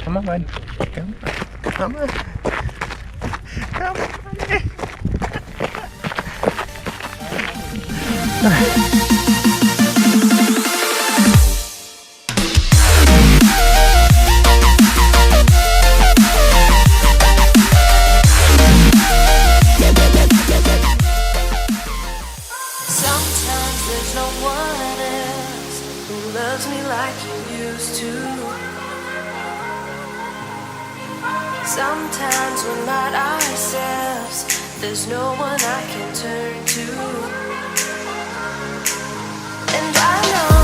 Come on. Come on. Come on. Come on. Sometimes there's no one else who loves me like you used to. Sometimes we're not ourselves, there's no one I can turn to. And I know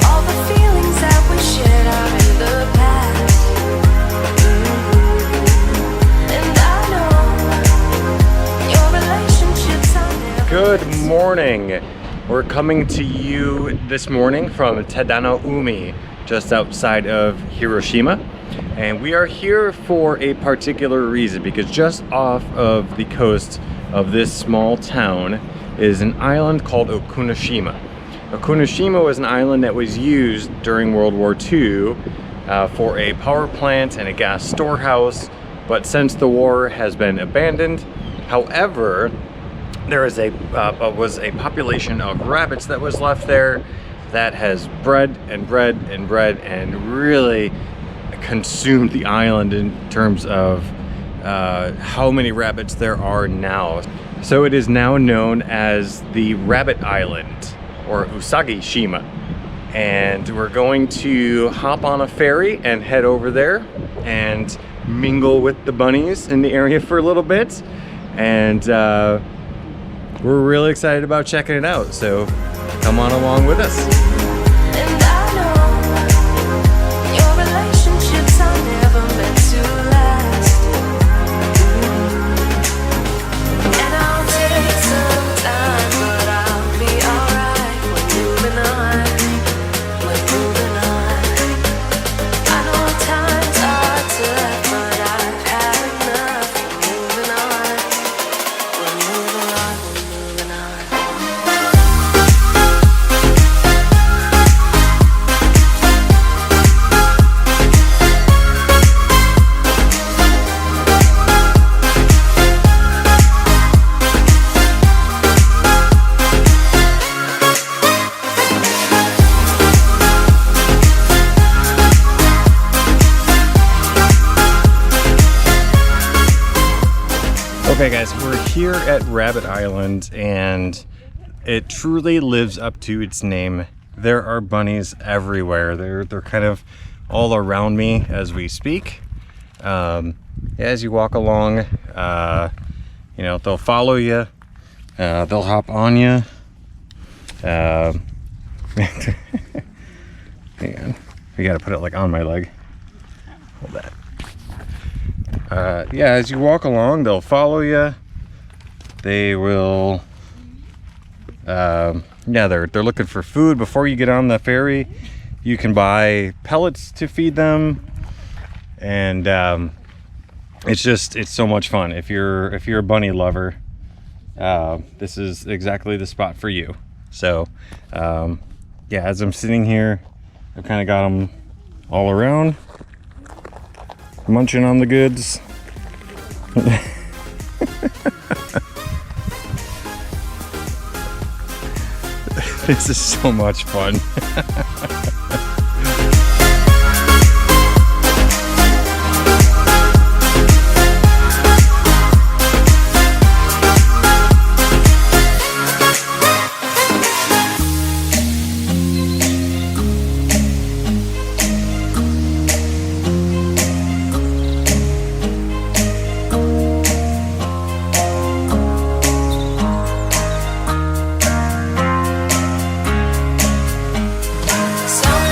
all the feelings that we shared are in the past. And I know your relationships are never. Good morning. We're coming to you this morning from Tadano Umi, just outside of Hiroshima. And we are here for a particular reason, because just off of the coast of this small town is an island called Okunoshima. Okunoshima was an island that was used during World War II for a power plant and a gas storehouse, but since the war has been abandoned. However, there is was a population of rabbits that was left there that has bred and bred and bred and really consumed the island in terms of how many rabbits there are now. So it is now known as the Rabbit Island, or Usagi-shima. And we're going to hop on a ferry and head over there and mingle with the bunnies in the area for a little bit. And we're really excited about checking it out. So come on along with us. And I know your relationships are never meant to last. And I'll take some time, but I'll be alright. We're moving on. We're moving on. I know times are tough, but I've had enough. We're moving on. We're moving on. We're moving on. Okay guys, we're here at Rabbit Island and it truly lives up to its name. There are bunnies everywhere. They're kind of all around me as we speak. As you walk along, you know, they'll follow you, they'll hop on you. Hang on, we gotta put it like on my leg. Hold that. Yeah, as you walk along, they'll follow you. They will, yeah, they're looking for food. Before you get on the ferry, you can buy pellets to feed them, and it's so much fun. If you're a bunny lover, this is exactly the spot for you. So, yeah, as I'm sitting here, I've kind of got them all around, munching on the goods. This is so much fun. Some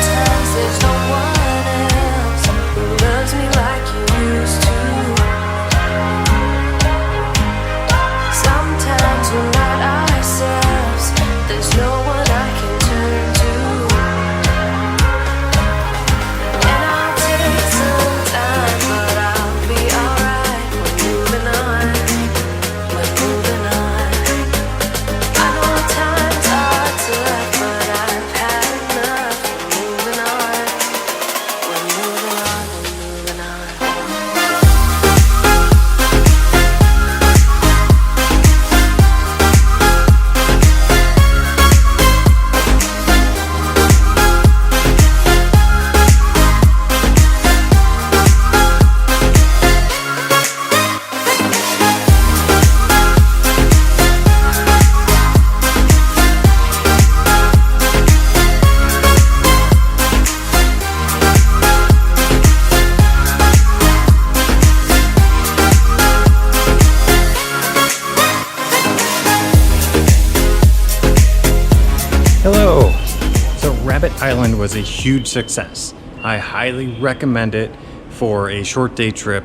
was a huge success. I highly recommend it for a short day trip.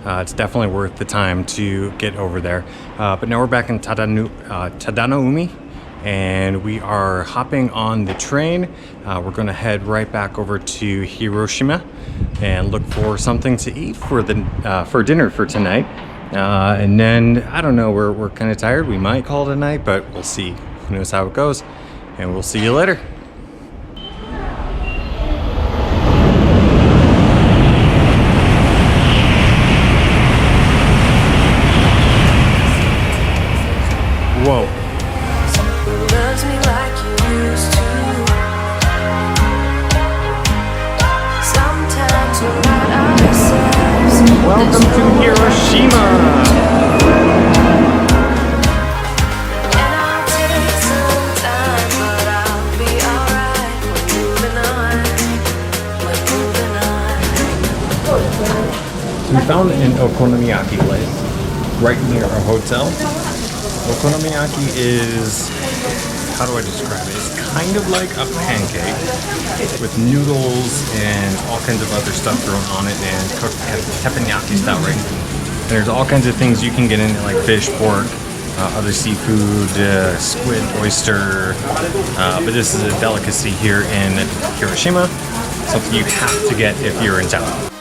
It's definitely worth the time to get over there. But now we're back in Tadanoumi, and we are hopping on the train. We're going to head right back over to Hiroshima and look for something to eat for dinner for tonight. And then, I don't know, we're kind of tired. We might call it a night, but we'll see. Who knows how it goes. And we'll see you later. Whoa. Loves me like you used to. Sometimes we're not ourselves. Welcome to Hiroshima. And I'll take some time, but I'll be alright. We're moving on. We're moving on. We found an Okonomiyaki place right near our hotel. Okonomiyaki is, how do I describe it? It's kind of like a pancake with noodles and all kinds of other stuff thrown on it and cooked teppanyaki style, right? And there's all kinds of things you can get in it, like fish, pork, other seafood, squid, oyster. But this is a delicacy here in Hiroshima, something you have to get if you're in town.